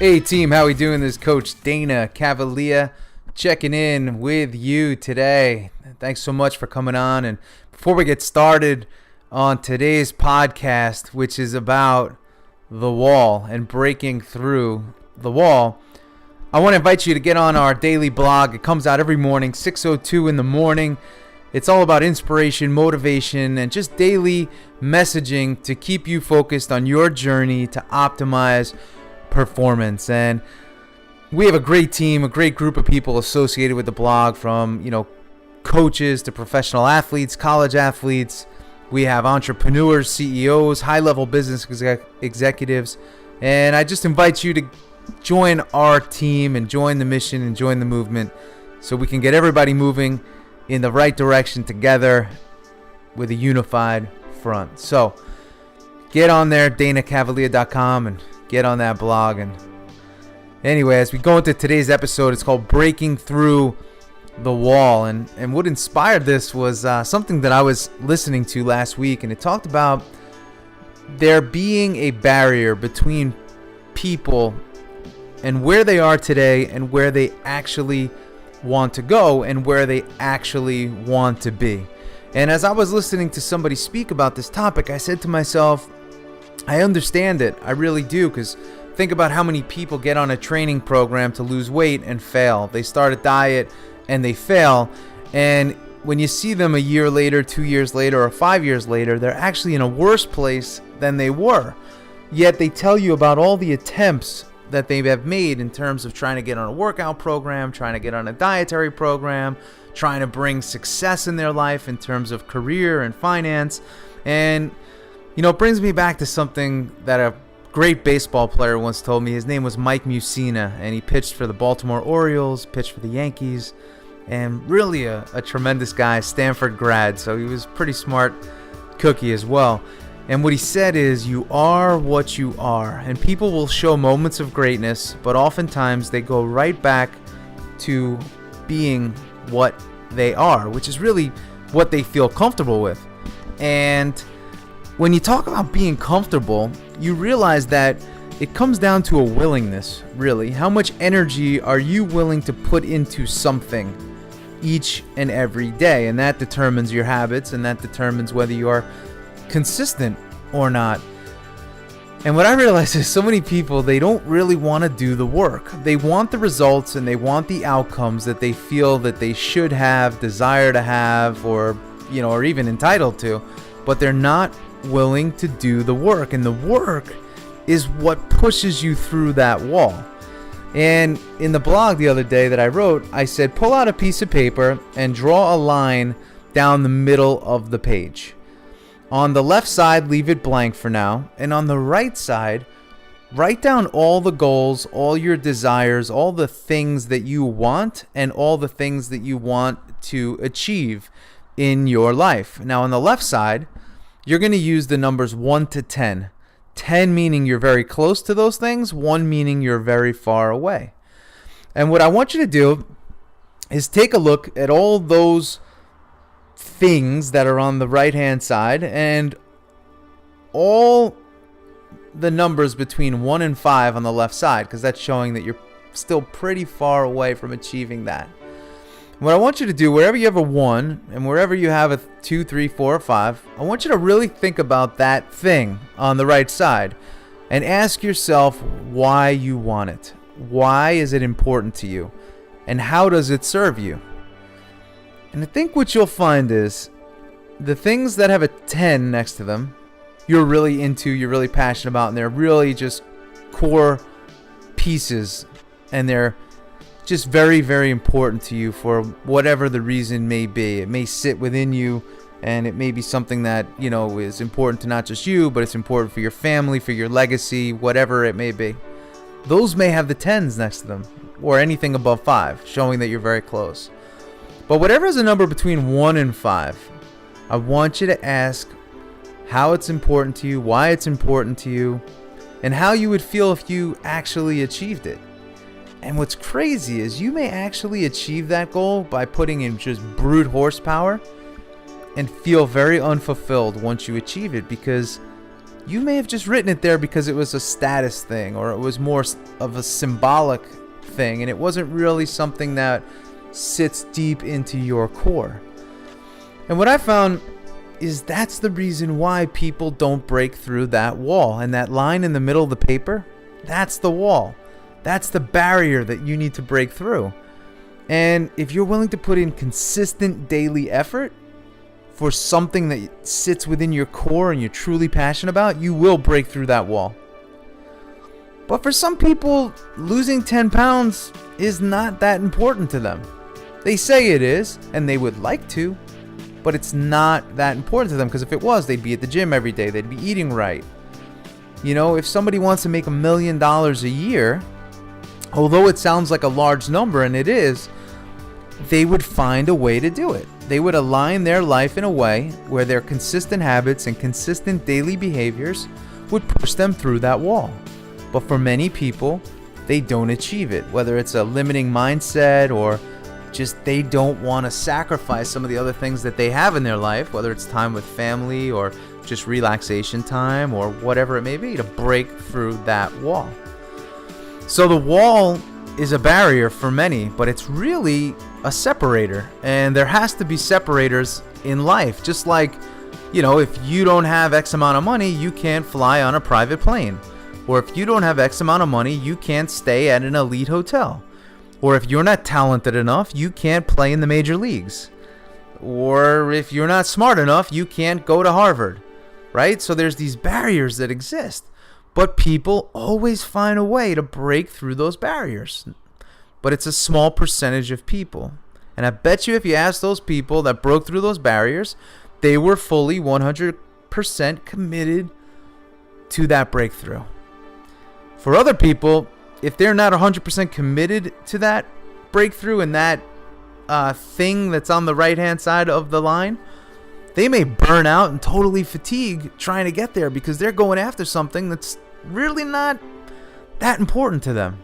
Hey team, how we doing? This is Coach Dana Cavalea checking in with you today. Thanks so much for coming on. And before we get started on today's podcast, which is about the wall and breaking through the wall, I want to invite you to get on our daily blog. It comes out every morning, 6:02 in the morning. It's all about inspiration, motivation, and just daily messaging to keep you focused on your journey to optimize performance. And we have a great team, a great group of people associated with the blog, from coaches to professional athletes, college athletes. We have entrepreneurs, CEOs, high-level business executives, and I just invite you to join our team and join the mission and join the movement so we can get everybody moving in the right direction together with a unified front. So get on there, danacavalea.com, and get on that blog. And anyway, as we go into today's episode, it's called Breaking Through the Wall. And what inspired this was something that I was listening to last week, and it talked about there being a barrier between people and where they are today and where they actually want to go and where they actually want to be. And as I was listening to somebody speak about this topic, I said to myself, I understand it. I really do, because think about how many people get on a training program to lose weight and fail. They start a diet and they fail. And when you see them a year later, 2 years later, or 5 years later, they're actually in a worse place than they were. Yet they tell you about all the attempts that they have made in terms of trying to get on a workout program, trying to get on a dietary program, trying to bring success in their life in terms of career and finance. And it brings me back to something that a great baseball player once told me. His name was Mike Mussina, and he pitched for the Baltimore Orioles, pitched for the Yankees, and really a tremendous guy, Stanford grad, so he was pretty smart cookie as well. And what he said is, you are what you are, and people will show moments of greatness, but oftentimes they go right back to being what they are, which is really what they feel comfortable with. And when you talk about being comfortable, you realize that it comes down to a willingness, really. How much energy are you willing to put into something each and every day? And that determines your habits, and that determines whether you are consistent or not. And what I realize is so many people, they don't really want to do the work. They want the results and they want the outcomes that they feel that they should have, desire to have, or even entitled to, but they're not willing to do the work. And the work is what pushes you through that wall. And in the blog the other day that I wrote, I said, pull out a piece of paper and draw a line down the middle of the page. On the left side, leave it blank for now. And on the right side, write down all the goals, all your desires, all the things that you want, and all the things that you want to achieve in your life. Now, on the left side, you're going to use the numbers 1 to 10. 10 meaning you're very close to those things, 1 meaning you're very far away. And what I want you to do is take a look at all those things that are on the right-hand side and all the numbers between 1 and 5 on the left side, because that's showing that you're still pretty far away from achieving that. What I want you to do, wherever you have a 1 and wherever you have a 2, 3, 4, or 5, I want you to really think about that thing on the right side and ask yourself why you want it. Why is it important to you? And how does it serve you? And I think what you'll find is the things that have a 10 next to them, you're really into, you're really passionate about, and they're really just core pieces, and they're just very, very important to you for whatever the reason may be. It may sit within you, and it may be something that, is important to not just you, but it's important for your family, for your legacy, whatever it may be. Those may have the 10s next to them, or anything above 5, showing that you're very close. But whatever is a number between 1 and 5, I want you to ask how it's important to you, why it's important to you, and how you would feel if you actually achieved it. And what's crazy is you may actually achieve that goal by putting in just brute horsepower and feel very unfulfilled once you achieve it, because you may have just written it there because it was a status thing, or it was more of a symbolic thing, and it wasn't really something that sits deep into your core. And what I found is that's the reason why people don't break through that wall. And that line in the middle of the paper, that's the wall. That's the barrier that you need to break through. And if you're willing to put in consistent daily effort for something that sits within your core and you're truly passionate about, you will break through that wall. But for some people, losing 10 pounds is not that important to them. They say it is, and they would like to, but it's not that important to them, because if it was, they'd be at the gym every day, they'd be eating right. You know, if somebody wants to make $1 million a year, although it sounds like a large number, and it is, they would find a way to do it. They would align their life in a way where their consistent habits and consistent daily behaviors would push them through that wall. But for many people, they don't achieve it, whether it's a limiting mindset or just they don't want to sacrifice some of the other things that they have in their life, whether it's time with family or just relaxation time or whatever it may be, to break through that wall. So the wall is a barrier for many, but it's really a separator, and there has to be separators in life. Just like, you know, if you don't have X amount of money, you can't fly on a private plane. Or if you don't have X amount of money, you can't stay at an elite hotel. Or if you're not talented enough, you can't play in the major leagues. Or if you're not smart enough, you can't go to Harvard, right? So there's these barriers that exist, but people always find a way to break through those barriers. But it's a small percentage of people. And I bet you if you ask those people that broke through those barriers, they were fully 100% committed to that breakthrough. For other people, if they're not 100% committed to that breakthrough and that thing that's on the right-hand side of the line, they may burn out and totally fatigue trying to get there because they're going after something that's really not that important to them.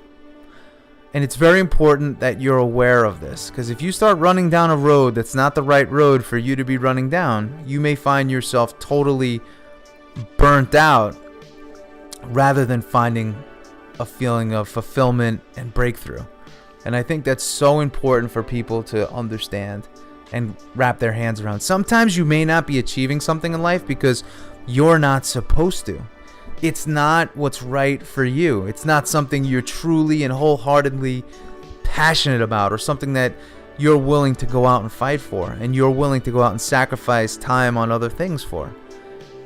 And it's very important that you're aware of this, because if you start running down a road that's not the right road for you to be running down, you may find yourself totally burnt out rather than finding a feeling of fulfillment and breakthrough. And I think that's so important for people to understand and wrap their hands around. Sometimes you may not be achieving something in life because you're not supposed to. It's not what's right for you. It's not something you're truly and wholeheartedly passionate about, or something that you're willing to go out and fight for, and you're willing to go out and sacrifice time on other things for.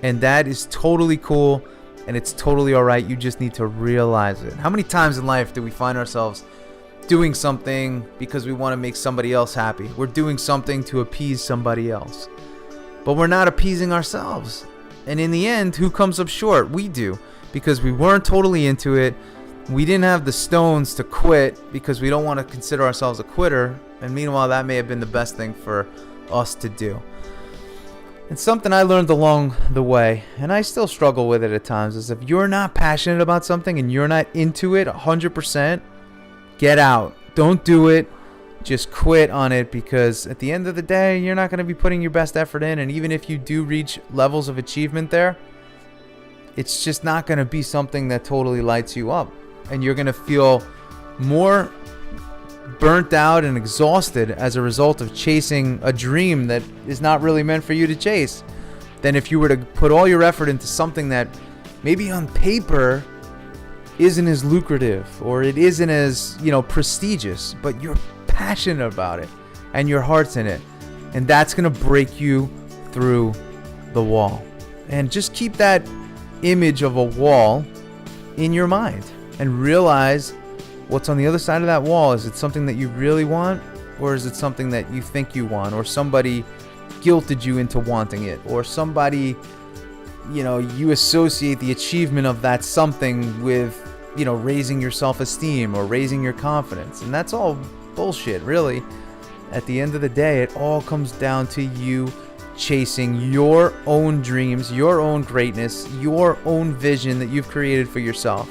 And that is totally cool, and it's totally all right. You just need to realize it. How many times in life do we find ourselves doing something because we want to make somebody else happy? We're doing something to appease somebody else, but we're not appeasing ourselves. And in the end, who comes up short? We do, because we weren't totally into it. We didn't have the stones to quit because we don't want to consider ourselves a quitter. And meanwhile, that may have been the best thing for us to do. And something I learned along the way, and I still struggle with it at times, is if you're not passionate about something and you're not into it 100%, get out. Don't do it. Just quit on it, because at the end of the day, you're not going to be putting your best effort in. And even if you do reach levels of achievement there, it's just not going to be something that totally lights you up. And you're going to feel more burnt out and exhausted as a result of chasing a dream that is not really meant for you to chase than if you were to put all your effort into something that maybe on paper isn't as lucrative, or it isn't as, prestigious, but you're passionate about it and your heart's in it, and that's going to break you through the wall. And just keep that image of a wall in your mind and realize what's on the other side of that wall. Is it something that you really want, or is it something that you think you want, or somebody guilted you into wanting it, or somebody, you associate the achievement of that something with, raising your self-esteem or raising your confidence. And that's all bullshit, really. At the end of the day, it all comes down to you chasing your own dreams, your own greatness, your own vision that you've created for yourself.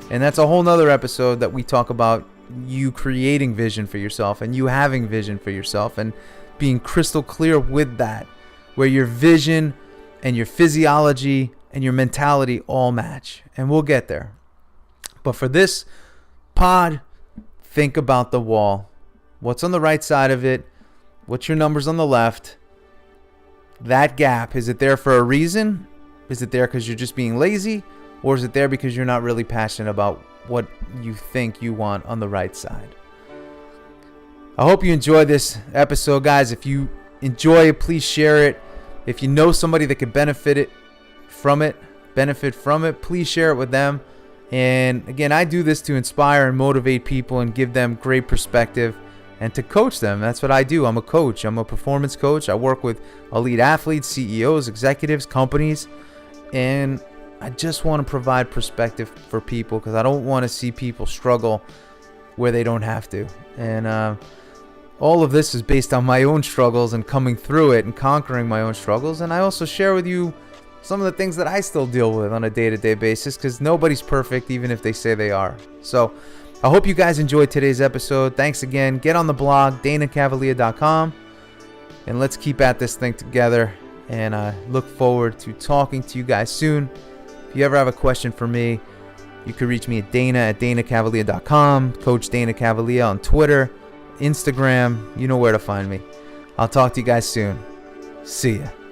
And that's a whole nother episode that we talk about you creating vision for yourself and you having vision for yourself and being crystal clear with that, where your vision and your physiology and your mentality all match. And we'll get there. But for this pod, think about the wall. What's on the right side of it? What's your numbers on the left? That gap, is it there for a reason? Is it there because you're just being lazy? Or is it there because you're not really passionate about what you think you want on the right side? I hope you enjoy this episode, guys. If you enjoy it, please share it. If you know somebody that could benefit from it, please share it with them. And again, I do this to inspire and motivate people and give them great perspective and to coach them. That's what I do. I'm a coach. I'm a performance coach. I work with elite athletes, CEOs, executives, companies, and I just want to provide perspective for people because I don't want to see people struggle where they don't have to. And all of this is based on my own struggles and coming through it and conquering my own struggles. And I also share with you some of the things that I still deal with on a day-to-day basis because nobody's perfect, even if they say they are. So I hope you guys enjoyed today's episode. Thanks again. Get on the blog, danacavalea.com, and let's keep at this thing together. And I look forward to talking to you guys soon. If you ever have a question for me, you can reach me at dana@danacavalea.com, Coach Dana Cavalea on Twitter, Instagram. You know where to find me. I'll talk to you guys soon. See ya.